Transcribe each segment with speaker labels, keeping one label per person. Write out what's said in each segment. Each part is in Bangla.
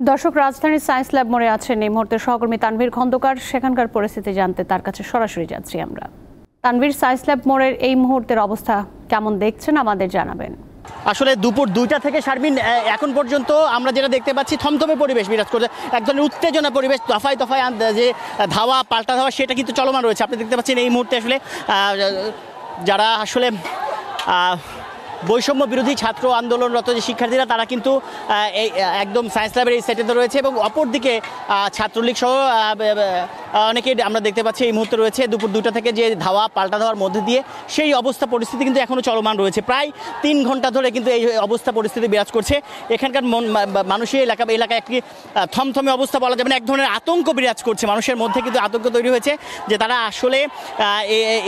Speaker 1: দর্শক, রাজধানীর সায়েন্স ল্যাব মোড়ে আছেন এই মুহূর্তে সহকর্মী তানভীর খন্দকার। সেখানকার পরিস্থিতি জানতে তার কাছে সরাসরি যাচ্ছি আমরা। তানভীর, সায়েন্স ল্যাব মোড়ের এই মুহূর্তের অবস্থা কেমন দেখছেন আমাদের জানাবেন।
Speaker 2: আসলে দুপুর 2টা থেকে শারমিন এখন পর্যন্ত আমরা যেটা দেখতে পাচ্ছি থমথমে পরিবেশ বিরাজ করছে, এক ধরনের উত্তেজনা পরিবেশ, দফায় দফায় যে ধাওয়া পাল্টা ধাওয়া সেটা কিন্তু চলমান রয়েছে। আপনি দেখতে পাচ্ছেন এই মুহূর্তে আসলে যারা আসলে বৈষম্য বিরোধী ছাত্র আন্দোলনরত যে শিক্ষার্থীরা তারা কিন্তু এই একদম সায়েন্স ল্যাবের এই সেটেতে রয়েছে এবং অপরদিকে ছাত্রলীগ সহ অনেকে আমরা দেখতে পাচ্ছি এই মুহূর্তে রয়েছে দুপুর 2টা থেকে যে ধাওয়া পাল্টা ধাওয়ার মধ্যে দিয়ে সেই অবস্থা পরিস্থিতি কিন্তু এখনও চলমান রয়েছে। প্রায় 3 ঘন্টা ধরে কিন্তু এই অবস্থা পরিস্থিতি বিরাজ করছে। এখানকার মানুষের এলাকায় একটি থমথমে অবস্থা বলা যাবে না, এক ধরনের আতঙ্ক বিরাজ করছে মানুষের মধ্যে, কিন্তু আতঙ্ক তৈরি হয়েছে যে তারা আসলে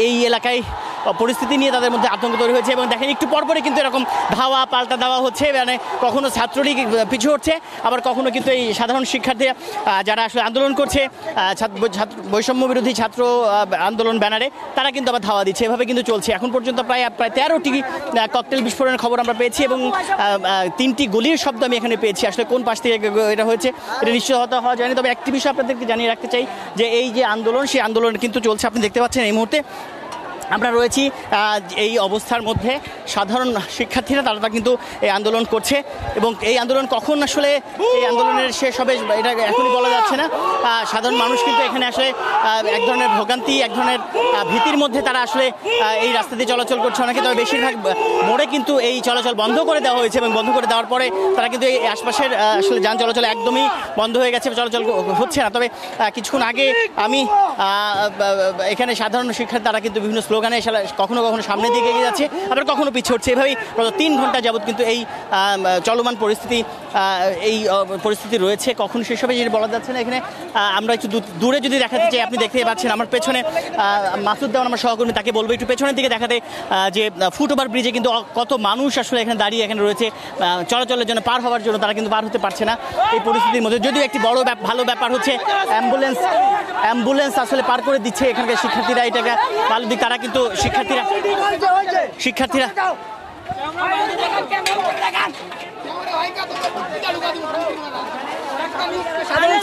Speaker 2: এই এলাকায় পরিস্থিতি নিয়ে তাদের মধ্যে আতঙ্ক তৈরি হয়েছে। এবং দেখেন একটু পরপরই কিন্তু এরকম ধাওয়া পাল্টা দেওয়া হচ্ছে, মানে কখনো ছাত্রলীগ পিছু হচ্ছে, আবার কখনো কিন্তু এই সাধারণ শিক্ষার্থী যারা আসলে আন্দোলন করছে বৈষম্য বিরোধী ছাত্র আন্দোলন ব্যানারে, তারা কিন্তু আবার ধাওয়া দিচ্ছে। এভাবে কিন্তু চলছে। এখন পর্যন্ত প্রায় 13টি ককটেল বিস্ফোরণের খবর আমরা পেয়েছি এবং 3টি গুলির শব্দ আমি এখানে পেয়েছি। আসলে কোন পাশ থেকে এটা হয়েছে এটা নিশ্চিত হওয়া যায়নি। তবে একটি বিষয় আপনাদেরকে জানিয়ে রাখতে চাই যে এই যে আন্দোলন, সেই আন্দোলন কিন্তু চলছে। আপনি দেখতে পাচ্ছেন এই মুহূর্তে আমরা রয়েছি এই অবস্থার মধ্যে। সাধারণ শিক্ষার্থীরা তারা কিন্তু এই আন্দোলন করছে এবং এই আন্দোলন কখন আসলে এই আন্দোলনের শেষ হবে এটা এখনই বলা যাচ্ছে না। সাধারণ মানুষ কিন্তু এখানে আসলে এক ধরনের ভোগান্তি, এক ধরনের ভীতির মধ্যে তারা আসলে এই রাস্তা দিয়ে চলাচল করছে অনেকে। তবে বেশিরভাগ মোড়ে কিন্তু এই চলাচল বন্ধ করে দেওয়া হয়েছে এবং বন্ধ করে দেওয়ার পরে তারা কিন্তু এই আশপাশের আসলে যান চলাচল একদমই বন্ধ হয়ে গেছে, চলাচল হচ্ছে না। তবে কিছুক্ষণ আগে আমি এখানে সাধারণ শিক্ষার্থী তারা কিন্তু বিভিন্ন স্লোগানে কখনো কখনো সামনের দিকে এগিয়ে যাচ্ছে, আবার কখনো পিছিয়ে হচ্ছে। এভাবেই গত 3 ঘন্টা যাবৎ কিন্তু এই চলমান পরিস্থিতি রয়েছে। কখন শেষ হবে যেটা বলা যাচ্ছে না। এখানে আমরা একটু দূরে যদি দেখাতে চাই, আপনি দেখতে পাচ্ছেন আমার পেছনে মাসুদ দেওয়ান আমার সহকর্মী, তাকে বলবো একটু পেছনের দিকে দেখাতে যে ফুটওভার ব্রিজে কিন্তু কত মানুষ আসলে এখানে দাঁড়িয়ে এখানে রয়েছে চলাচলের জন্য, পার হওয়ার জন্য। তারা কিন্তু পার হতে পারছে না এই পরিস্থিতির মধ্যে। যদিও একটি বড় ভালো ব্যাপার হচ্ছে অ্যাম্বুলেন্স আসলে পার করে দিচ্ছে এখানকার শিক্ষার্থীরা। এটাকে ভালো দিক। তারা কিন্তু শিক্ষার্থীরা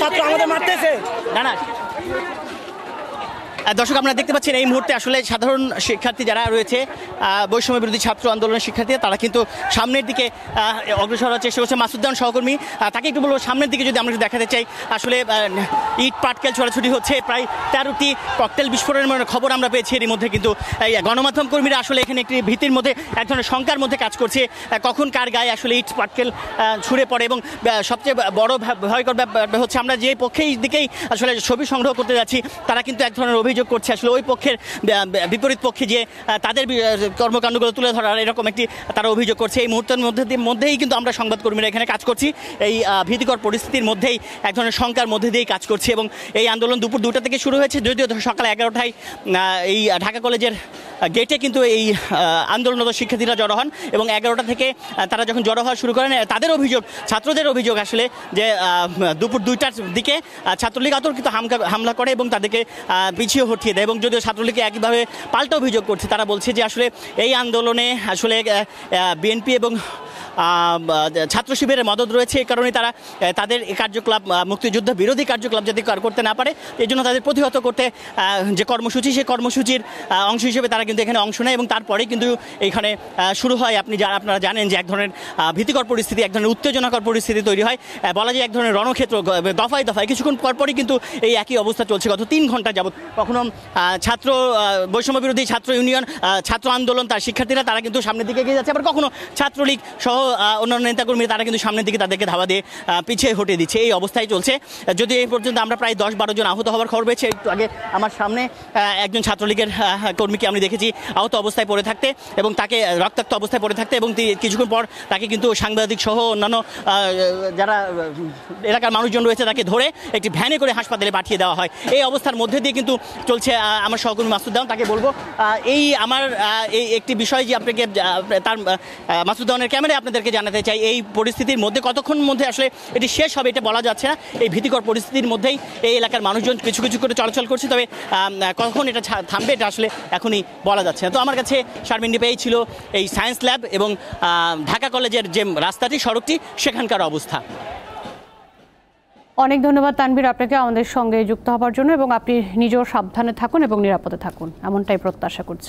Speaker 2: ছাত্র আমাদের মারতেছে না। দর্শক, আমরা দেখতে পাচ্ছেন এই মুহূর্তে আসলে সাধারণ শিক্ষার্থী যারা রয়েছে বৈষম্য বিরোধী ছাত্র আন্দোলনের শিক্ষার্থী, তারা কিন্তু সামনের দিকে অগ্রসর হওয়ার চেষ্টা করছে। মাসুদ দেওয়ান সহকর্মী, তাকে একটু বলবো সামনের দিকে যদি আমরা একটু দেখাতে চাই। আসলে ইট পাটকেল ছোড়াছুটি হচ্ছে, প্রায় 13টি ককটেল বিস্ফোরণের খবর আমরা পেয়েছি। এর মধ্যে কিন্তু এই গণমাধ্যম কর্মীরা আসলে এখানে একটি ভীতির মধ্যে, এক ধরনের শঙ্কার মধ্যে কাজ করছে কখন কার গায়ে আসলে ইট পাটকেল ছুঁড়ে পড়ে। এবং সবচেয়ে বড় ভয়কর ব্যাপার হচ্ছে আমরা যে পক্ষেই দিকেই আসলে ছবি সংগ্রহ করতে যাচ্ছি, তারা কিন্তু এক ধরনের অভিযোগ করছে আসলে ওই পক্ষের বিপরীত পক্ষে যে তাদের কর্মকাণ্ডগুলো তুলে ধরার এরকম একটি তারা অভিযোগ করছে। এই মুহূর্তের মধ্যেই কিন্তু আমরা সংবাদকর্মীরা এখানে কাজ করছি এই ভীতিকর পরিস্থিতির মধ্যেই, এক ধরনের শঙ্কার মধ্যে দিয়েই কাজ করছি। এবং এই আন্দোলন দুপুর 2টা থেকে শুরু হয়েছে, যদিও সকাল 11টায় এই ঢাকা কলেজের গেটে কিন্তু এই আন্দোলনরত শিক্ষার্থীরা জড়ো হন এবং 11টা থেকে তারা যখন জড়ো হওয়া শুরু করেন, তাদের অভিযোগ, ছাত্রদের অভিযোগ আসলে যে দুপুর 2টার দিকে ছাত্রলীগ অতর্কিত হামলা করে এবং তাদেরকে পিছিয়ে হটিয়ে দেয়। এবং যদিও ছাত্রলীগকে একইভাবে পাল্টা অভিযোগ করছে, তারা বলছে যে আসলে এই আন্দোলনে আসলে বিএনপি এবং ছাত্র শিবিরের মদত রয়েছে। এই কারণে তারা তাদের কার্যকলাপ, মুক্তিযুদ্ধ বিরোধী কার্যকলাপ যদি করতে না পারে, এই জন্য তাদের প্রতিহত করতে যে কর্মসূচি, সেই কর্মসূচির অংশ হিসেবে তারা কিন্তু এখানে অংশ নেয়। এবং তারপরেই কিন্তু এখানে শুরু হয়, আপনারা জানেন যে এক ধরনের ভীতিকর পরিস্থিতি, এক ধরনের উত্তেজনাকর পরিস্থিতি তৈরি হয়। বলা যায় এক ধরনের রণক্ষেত্র, দফায় দফায়। কিছুক্ষণ পরপরই কিন্তু এই একই অবস্থা চলছে গত 3 ঘন্টা যাবৎ। কখনো বৈষম্য বিরোধী ছাত্র ইউনিয়ন, ছাত্র আন্দোলন, তার শিক্ষার্থীরা তারা কিন্তু সামনের দিকে এগিয়ে যাচ্ছে, আবার কখনো ছাত্রলীগ সহ অন্যান্য নেতাকর্মী তারা কিন্তু সামনের দিকে তাদেরকে ধাওয়া দিয়ে পিছিয়ে হটিয়ে দিচ্ছে। এই অবস্থায় চলছে। যদি এই পর্যন্ত আমরা প্রায় 10-12 জন আহত হওয়ার খবর পেয়েছি। একটু আগে আমার সামনে একজন ছাত্রলীগের কর্মীকে আমি দেখেছি আহত অবস্থায় পড়ে থাকতে এবং তাকে রক্তাক্ত অবস্থায় পড়ে থাকতে, এবং কিছুক্ষণ পর তাকে কিন্তু সাংবাদিক সহ অন্যান্য যারা এলাকার মানুষজন রয়েছে তাকে ধরে একটি ভ্যানে করে হাসপাতালে পাঠিয়ে দেওয়া হয়। এই অবস্থার মধ্যে দিয়ে কিন্তু চলছে আমার সহকর্মী মাসুদ দেওয়ান, তাকে বলবো এই একটি বিষয় যে আপনাকে তার মাসুদ দেওয়ানের ক্যামেরায় আপনাদেরকে জানাতে চাই। এই পরিস্থিতির মধ্যে কতক্ষণ মধ্যে আসলে এটি শেষ হবে এটা বলা যাচ্ছে না। এই ভীতিকর পরিস্থিতির মধ্যেই এই এলাকার মানুষজন কিছু কিছু করে চলাচল করছে, তবে কখন এটা থামবে এটা আসলে এখনই বলা যাচ্ছে না। তো আমার কাছে শারমিন নিপে ছিল এই সায়েন্স ল্যাব এবং ঢাকা কলেজের যে রাস্তাটি, সড়কটি, সেখানকার অবস্থা।
Speaker 1: অনেক ধন্যবাদ তানভীর আপনাকে আমাদের সঙ্গে যুক্ত হবার জন্য, এবং আপনি নিজেও সাবধানে থাকুন এবং নিরাপদে থাকুন, এমনটাই প্রত্যাশা করছি।